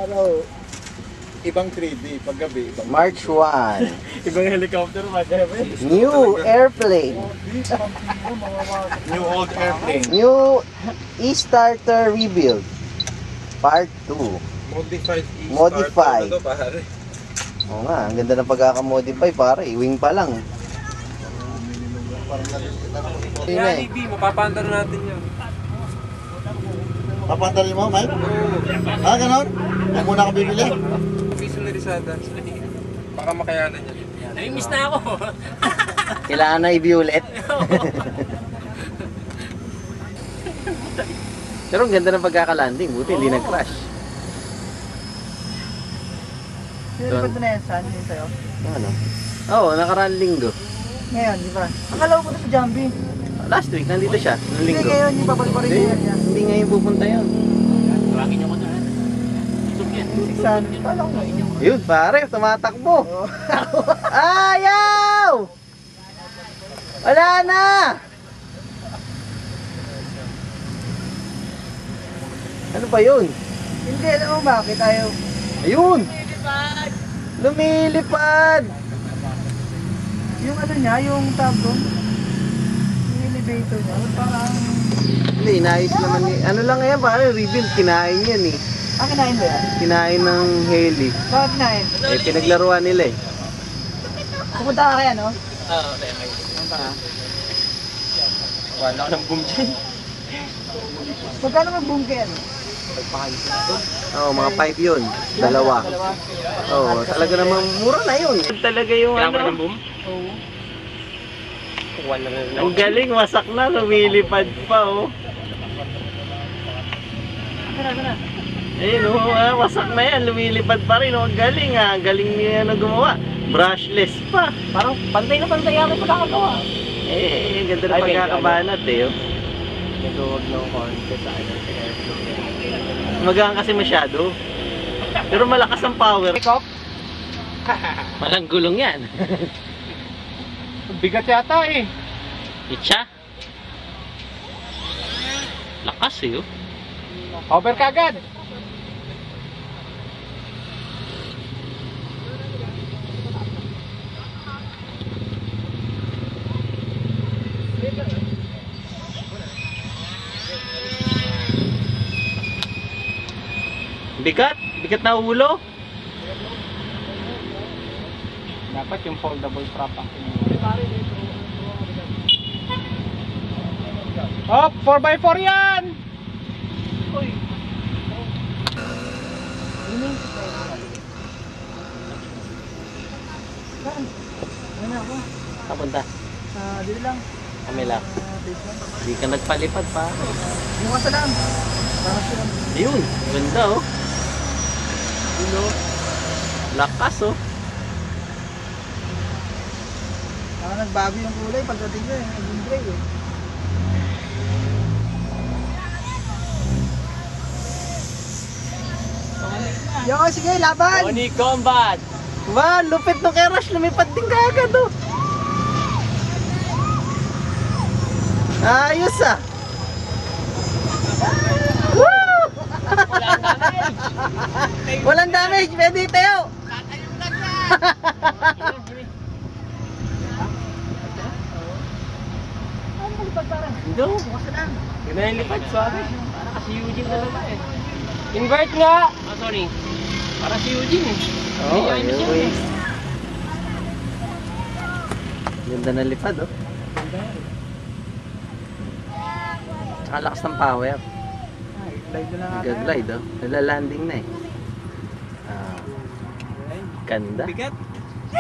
Ano, ibang 3D, paggabi, ibang March 1. ibang helicopter, paggabi. New airplane. New old airplane. New e-starter rebuild. Part 2. Modified Modified. Ano to, pare? Oo nga, ang ganda ng pagkakamodify pare. Wing pa lang. Jollibee, mapapandar natin yun. Papantalin mo, Mike? Ah, ganon? Huwag muna ka bibili. Piso na Rizada. Baka makayanan yan. Nami-miss na ako. Kailangan na i-view ulit. Pero ang ganda ng pagkakalanding. Buti hindi nag-crash. Nilipad mo na yan, saan yun sa'yo? Ano? Oo, nakaraan linggo. Ngayon, di ba? Akala ko na sa Jambi. Last week, nandito siya. Noong Hindi, linggo. ngayon, yung babalik pa rin Hindi, niya. hindi ngayon pupunta yun. Tawagin niyo ko doon. Saan? Akala ko ngayon. Yun, pare, tumatakbo. Oh. Ayaw! Wala na! Ano ba yun? Hindi, alam mo bakit ayaw? Ayun! Lumilipad! Yung ano niya, yung tab doon, yung elevator niya, parang... Hindi, inayos naman ni... Ano lang yan, pare, rebuild. Kinain yan eh. Ah, kinain ba yan? Kinain ng heli. Bakit kinain? Eh, pinaglaruan nila eh. Pupunta ka kaya, no? Oo, tayo kayo. Pupunta ka. Wala ko ng boom dyan. Magkano mag-boom kaya, no? Oo, mga pipe yun. Dalawa. Oo, talaga namang mura na yun. Talaga yung Kailangan ko ano. ng boom? Oo. Wala na lang. Ang galing, wasak na. Lumilipad pa oh. Tara. Ayun oh, wasak na yan. Lumilipad pa rin oh. Ang galing ah. Ang galing niya na gumawa. Brushless pa. Parang pantay na pantay ako pagkakagawa. Eh, ang ganda na pagkakabanat eh oh. Nag-huwag ng konti sa ano, sa airflow. Magaan kasi masyado. Pero malakas ang power. Pick up? Walang gulong yan. Bigat yata eh. Itcha. Lakas eh oh. Over kagad. Bigat. Bigat na ulo. Dapat yung foldable prop ang Oh, 4x4 yan! Uy. Saan? Ano na ako? Kapunta. Dito lang. Kami lang. Basement. Hindi ka nagpalipad pa. Bukas na lang. Para siya lang. Ayun. Ganda oh. Ulo. Lakas oh. Parang nagbago yung kulay pagdating ko eh. Naging gray eh. Yo, sige, laban! Tony Combat! Man, lupit nung kay Rush. Lumipad din kagad oh. Ayos ah. Woo! Walang damage. Pwede tayo. Ito? Bukas na lang. Ginalipad, sorry. Para kasi Eugene talaga eh. Invert nga! Oh, sorry. Para si Eugene eh. Oh, Ay, ayun. ayun. Ganda na lipad oh. Tsaka lakas ng power. Live na lang ata. Nag-glide oh. Nalalanding na eh. Ah, ganda. Bigat.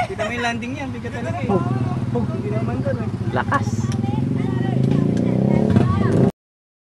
Kita mo yung landing yan. Bigat talaga eh. Hindi naman doon eh. Lakas.